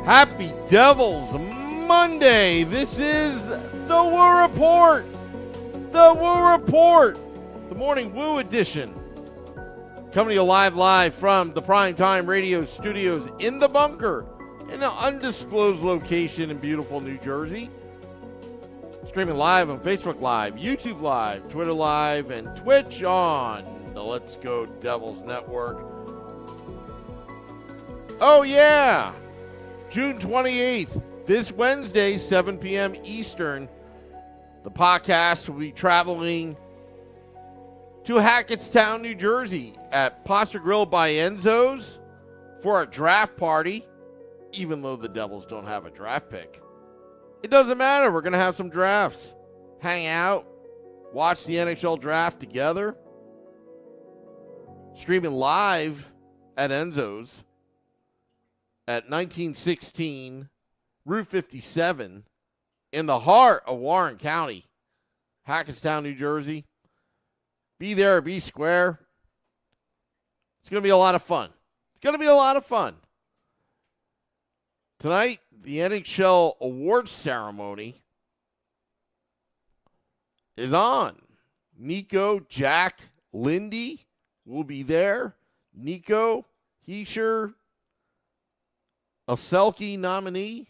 Happy Devils Monday. This is the Woo Report. The Woo Report. The Morning Woo edition. Coming to you live from the Primetime Radio Studios in the bunker in an undisclosed location in beautiful New Jersey. Streaming live on Facebook Live, YouTube Live, Twitter Live, and Twitch on the Let's Go Devils Network. Oh, yeah. June 28th, this Wednesday, 7 p.m. Eastern, the podcast will be traveling to Hackettstown, New Jersey at Pasta Grill by Enzo's for a draft party, even though the Devils don't have a draft pick. It doesn't matter. We're going to have some drafts. Hang out, watch the NHL draft together. Streaming live at Enzo's at 1916 Route 57 in the heart of Warren County, Hackettstown, New Jersey. Be there, be square. It's going to be a lot of fun. Tonight, the NHL Awards ceremony is on. Nico, Jack, Lindy will be there. Nico Hischier, a Selke nominee.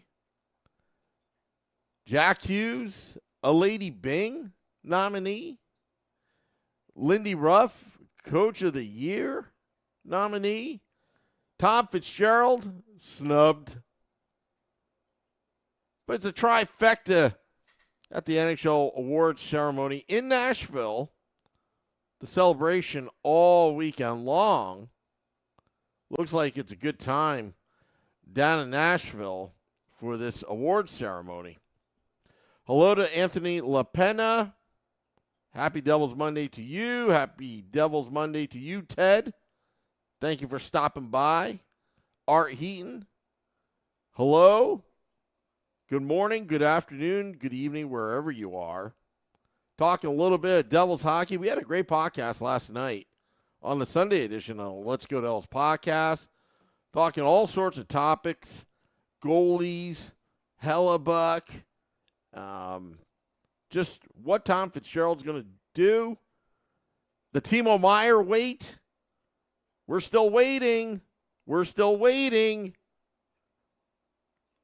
Jack Hughes, a Lady Bing nominee. Lindy Ruff, Coach of the Year nominee. Tom Fitzgerald, snubbed. But it's a trifecta at the NHL Awards ceremony in Nashville. The celebration all weekend long. Looks like it's a good time down in Nashville for this awards ceremony. Hello to Anthony LaPena. Happy Devils Monday to you. Happy Devils Monday to you, Ted. Thank you for stopping by. Art Heaton. Hello. Good morning, good afternoon, good evening, wherever you are. Talking a little bit of Devils hockey. We had a great podcast last night on the Sunday edition of Let's Go Devils podcast. Talking all sorts of topics, goalies, Hellebuck, just what Tom Fitzgerald's going to do. The Timo Meier wait. We're still waiting.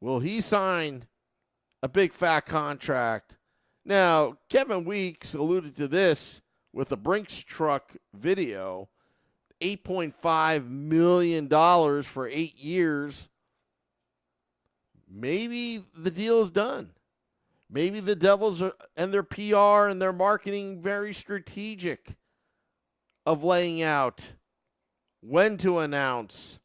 Will he sign a big fat contract? Now, Kevin Weeks alluded to this with the Brinks truck video. $8.5 million for 8 years. Maybe the deal is done. Maybe the Devils and their PR and their marketing very strategic of laying out when to announce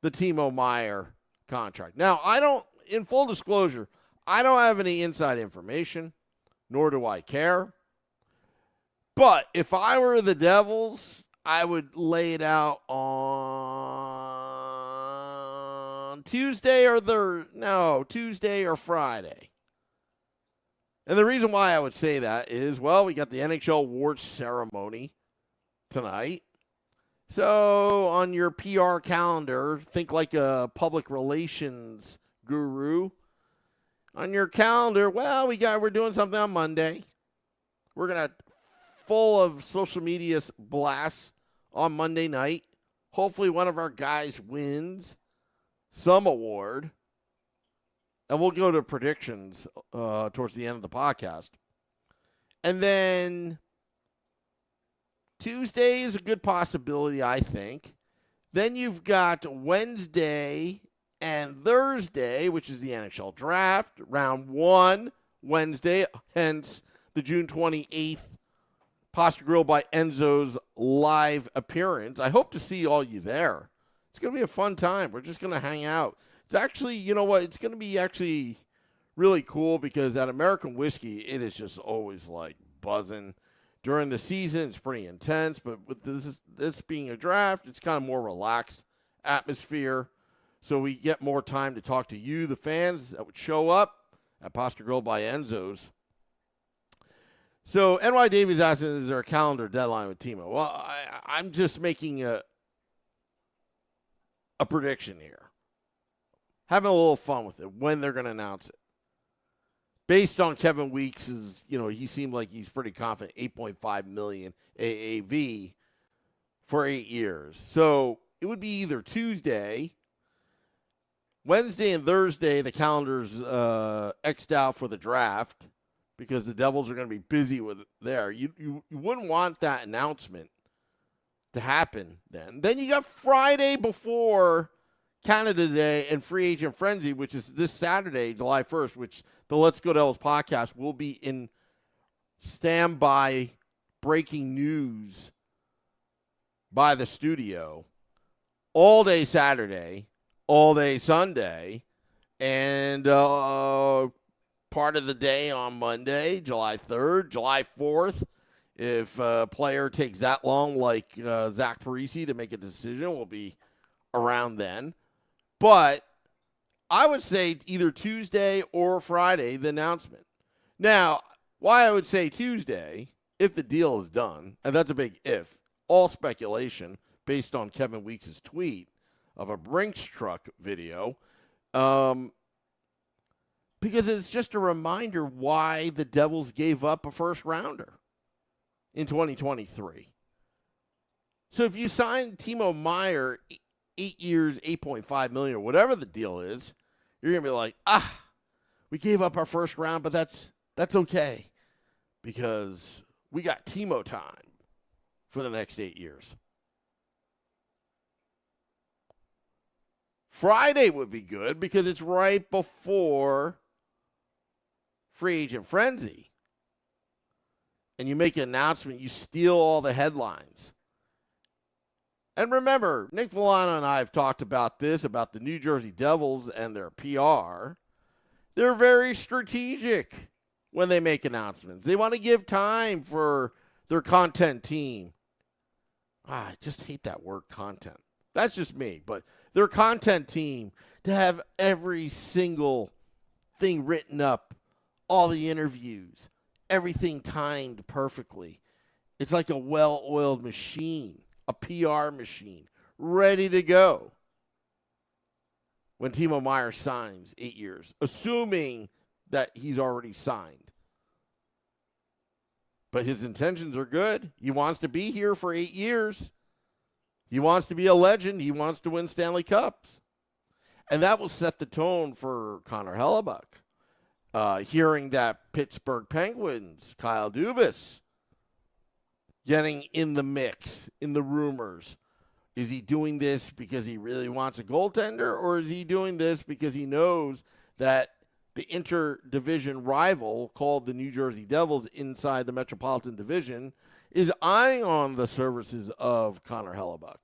the Timo Meier contract. Now, in full disclosure, I don't have any inside information, nor do I care. But if I were the Devils, I would lay it out on Tuesday or Friday. And the reason why I would say that is, well, we got the NHL Awards ceremony tonight. So on your PR calendar, think like a public relations guru. On your calendar, well, we're doing something on Monday. We're going to full of social media blasts on Monday night. Hopefully one of our guys wins some award. And we'll go to predictions towards the end of the podcast. And then Tuesday is a good possibility, I think. Then you've got Wednesday and Thursday, which is the NHL draft, round 1, Wednesday, hence the June 28th Pasta Grill by Enzo's live appearance. I hope to see all you there. It's going to be a fun time. We're just going to hang out. It's actually, you know what, it's going to be actually really cool because at American Whiskey, it is just always like buzzing. During the season, it's pretty intense, but with this being a draft, it's kind of more relaxed atmosphere. So we get more time to talk to you, the fans that would show up at Pasta Grill by Enzo's. So NY Davies asking, is there a calendar deadline with Timo? Well, I'm just making a prediction here. having a little fun with it when they're going to announce it. Based on Kevin Weeks', he seemed like he's pretty confident, $8.5 million AAV for 8 years. So it would be either Tuesday, Wednesday, and Thursday. The calendar's X'd out for the draft because the Devils are going to be busy with it there. You wouldn't want that announcement to happen then. Then you got Friday before Canada Day and Free Agent Frenzy, which is this Saturday, July 1st, which the Let's Go Devils podcast will be in standby breaking news by the studio all day Saturday, all day Sunday, and part of the day on Monday, July 3rd, July 4th. If a player takes that long, like Zach Parise, to make a decision, we'll be around then. But I would say either Tuesday or Friday, the announcement. Now, why I would say Tuesday, if the deal is done, and that's a big if, all speculation based on Kevin Weeks' tweet of a Brinks truck video, because it's just a reminder why the Devils gave up a first-rounder in 2023. So if you sign Timo Meier 8 years, $8.5 million, or whatever the deal is, you're going to be like, we gave up our first round, but that's okay because we got Timo time for the next 8 years. Friday would be good because it's right before Free Agent Frenzy. And you make an announcement, you steal all the headlines. And remember, Nick Villano and I have talked about this, about the New Jersey Devils and their PR. They're very strategic when they make announcements. They want to give time for their content team. I just hate that word, content. That's just me. But their content team to have every single thing written up, all the interviews, everything timed perfectly. It's like a well-oiled machine. A PR machine, ready to go when Timo Meier signs 8 years, assuming that he's already signed. But his intentions are good. He wants to be here for 8 years. He wants to be a legend. He wants to win Stanley Cups. And that will set the tone for Connor Hellebuck. Hearing that Pittsburgh Penguins, Kyle Dubas, getting in the mix, in the rumors. Is he doing this because he really wants a goaltender, or is he doing this because he knows that the interdivision rival called the New Jersey Devils inside the Metropolitan Division is eyeing on the services of Connor Hellebuck?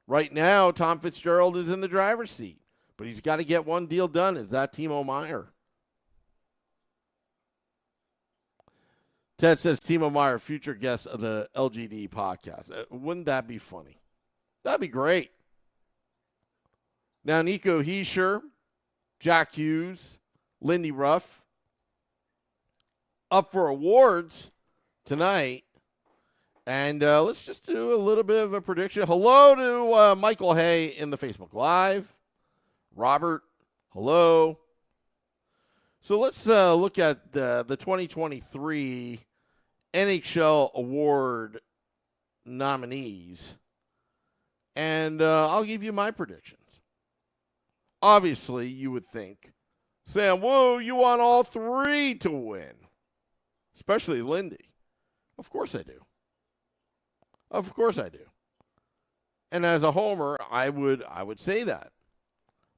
Right now, Tom Fitzgerald is in the driver's seat, but he's got to get one deal done. Is that Timo Meier? Ted says Timo Meier, future guest of the LGD podcast. Wouldn't that be funny? That'd be great. Now, Nico Hischier, Jack Hughes, Lindy Ruff, up for awards tonight. And let's just do a little bit of a prediction. Hello to Michael Hay in the Facebook Live. Robert, hello. So let's look at the 2023 NHL Award nominees, and I'll give you my predictions. Obviously, you would think, Sam, whoa, you want all three to win, especially Lindy. Of course I do. Of course I do. And as a homer, I would say that.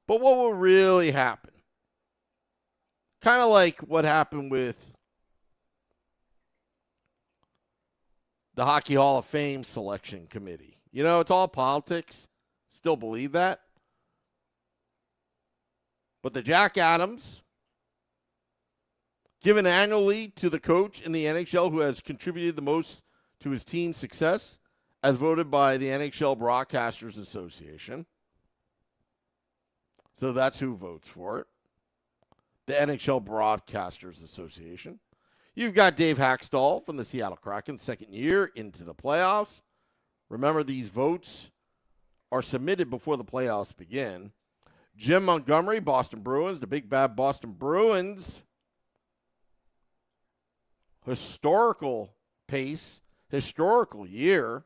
But what will really happen? Kind of like what happened with the Hockey Hall of Fame selection committee. You know, it's all politics. Still believe that. But the Jack Adams, given annually to the coach in the NHL who has contributed the most to his team's success, as voted by the NHL Broadcasters Association. So that's who votes for it. The NHL Broadcasters Association. You've got Dave Haxtell from the Seattle Kraken, second year into the playoffs. Remember, these votes are submitted before the playoffs begin. Jim Montgomery, Boston Bruins, the big bad Boston Bruins. Historical pace, historical year.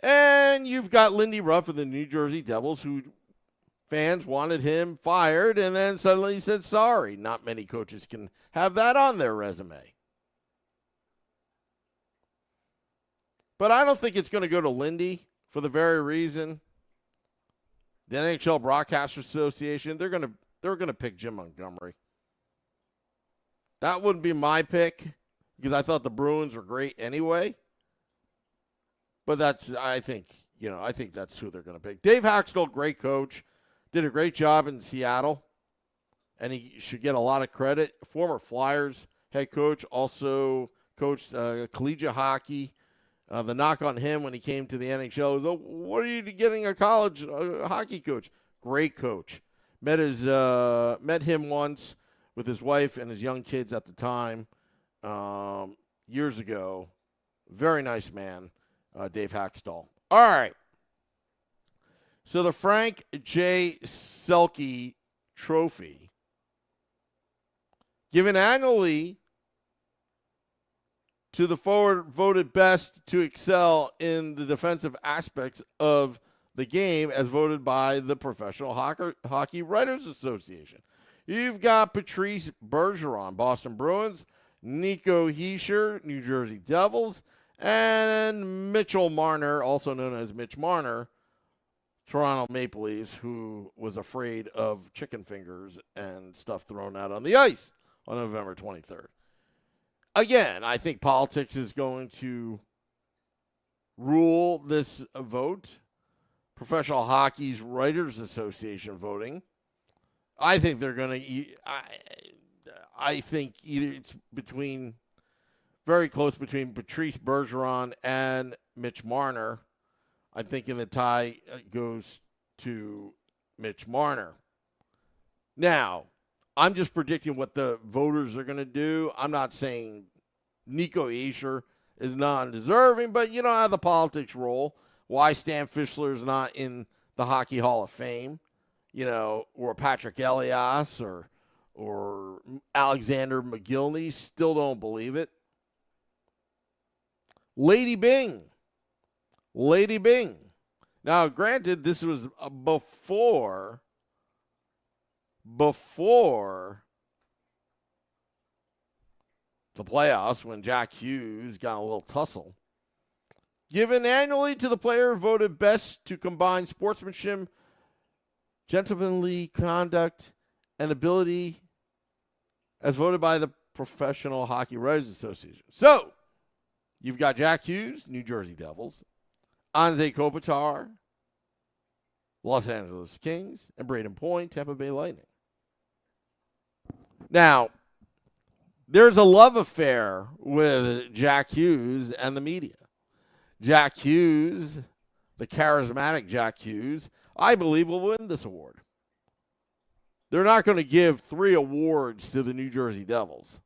And you've got Lindy Ruff of the New Jersey Devils, who fans wanted him fired, and then suddenly he said sorry. Not many coaches can have that on their resume. But I don't think it's going to go to Lindy for the very reason the NHL Broadcasters Association, they're going to pick Jim Montgomery. That wouldn't be my pick because I thought the Bruins were great anyway. But I think that's who they're going to pick. Dave Haxtell, great coach, did a great job in Seattle, and he should get a lot of credit. Former Flyers head coach, also coached collegiate hockey. The knock on him when he came to the NHL was, what are you getting a college hockey coach? Great coach. Met him once with his wife and his young kids at the time years ago. Very nice man, Dave Haxtell. All right. So the Frank J. Selke Trophy, given annually to the forward voted best to excel in the defensive aspects of the game as voted by the Professional Hockey Writers Association. You've got Patrice Bergeron, Boston Bruins, Nico Hischier, New Jersey Devils, and Mitchell Marner, also known as Mitch Marner, Toronto Maple Leafs, who was afraid of chicken fingers and stuff thrown out on the ice on November 23rd. Again, I think politics is going to rule this vote. Professional Hockey's Writers Association voting. I think they're going to. I think either it's very close between Patrice Bergeron and Mitch Marner. I'm thinking the tie goes to Mitch Marner. Now, I'm just predicting what the voters are going to do. I'm not saying Nico Hischier is non-deserving, but you know how the politics roll. Why Stan Fischler is not in the Hockey Hall of Fame, or Patrick Elias or Alexander McGillney. Still don't believe it. Lady Byng. Now, granted, this was before the playoffs when Jack Hughes got a little tussle. Given annually to the player voted best to combine sportsmanship, gentlemanly conduct, and ability as voted by the Professional Hockey Writers Association. So, you've got Jack Hughes, New Jersey Devils, Anze Kopitar, Los Angeles Kings, and Braden Point, Tampa Bay Lightning. Now, there's a love affair with Jack Hughes and the media. Jack Hughes, the charismatic Jack Hughes, I believe will win this award. They're not going to give 3 awards to the New Jersey Devils.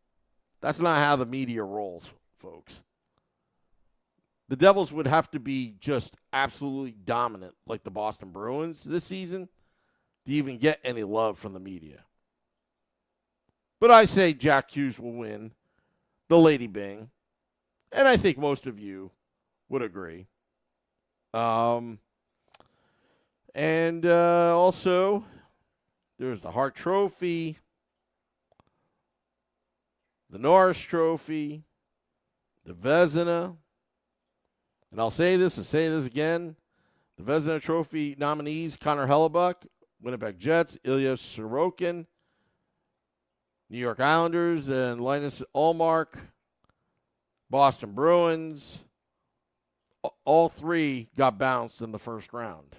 That's not how the media rolls, folks. The Devils would have to be just absolutely dominant like the Boston Bruins this season to even get any love from the media. But I say Jack Hughes will win the Lady Byng, and I think most of you would agree. Also, there's the Hart Trophy, the Norris Trophy, the Vezina, and I'll say this and say this again. The Vezina Trophy nominees, Connor Hellebuck, Winnipeg Jets, Ilya Sorokin, New York Islanders, and Linus Ullmark, Boston Bruins. All 3 got bounced in the first round,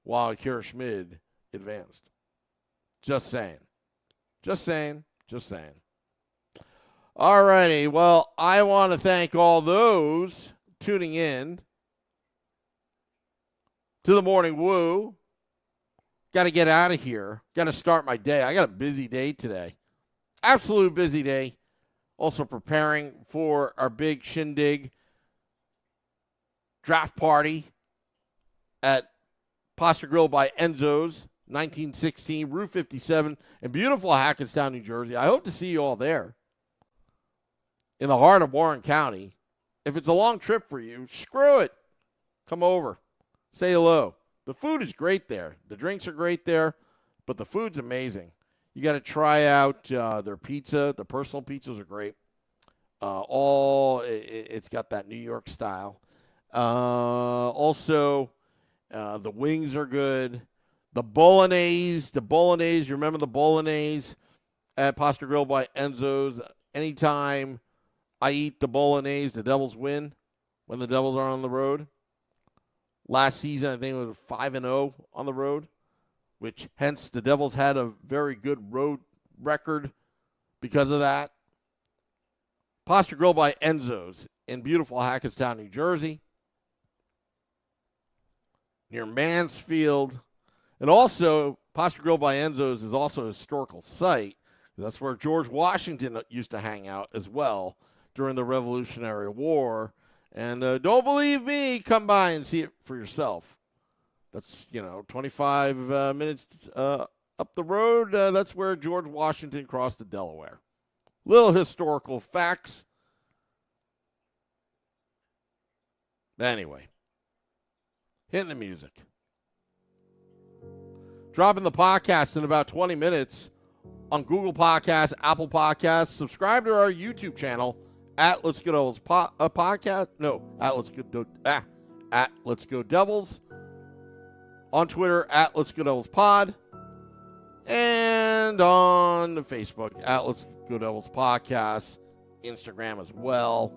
while Kira Schmid advanced. Just saying. All righty. Well, I want to thank all those tuning in to the Morning Woo. Got to get out of here. Got to start my day. I got a busy day today. Absolute busy day. Also preparing for our big shindig draft party at Pasta Grill by Enzo's 1916, Route 57, in beautiful Hackettstown, New Jersey. I hope to see you all there in the heart of Warren County. If it's a long trip for you, screw it. Come over. Say hello. The food is great there. The drinks are great there, but the food's amazing. You got to try out their pizza. The personal pizzas are great. It's got that New York style. Also, the wings are good. The bolognese, you remember the bolognese at Pasta Grill by Enzo's? Anytime I eat the bolognese, the Devils win when the Devils are on the road. Last season, I think it was 5-0 on the road, which hence the Devils had a very good road record because of that. Pasta Grill by Enzo's in beautiful Hackettstown, New Jersey, near Mansfield. And also, Pasta Grill by Enzo's is also a historical site. That's where George Washington used to hang out as well during the Revolutionary War. And don't believe me, come by and see it for yourself. That's, 25 minutes up the road. That's where George Washington crossed the Delaware. Little historical facts. Anyway, hitting the music. Dropping the podcast in about 20 minutes on Google Podcasts, Apple Podcasts. Subscribe to our YouTube channel at Let's Go Devils Podcast. No, at Let's Go Devils. On Twitter at Let's Go Devils Pod. And on the Facebook at Let's Go Devils Podcast. Instagram as well.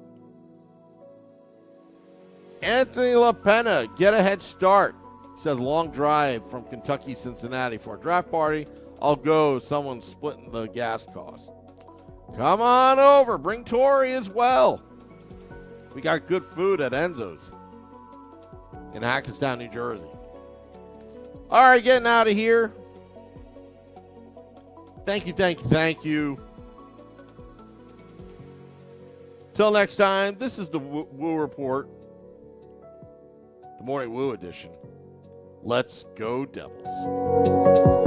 Anthony LaPena, get a head start. Says long drive from Kentucky, Cincinnati for a draft party. I'll go. Someone's splitting the gas cost. Come on over. Bring Tori as well. We got good food at Enzo's in Hackettstown, New Jersey. All right, getting out of here. Thank you. Till next time, this is the Woo Report, the Morning Woo edition. Let's go Devils.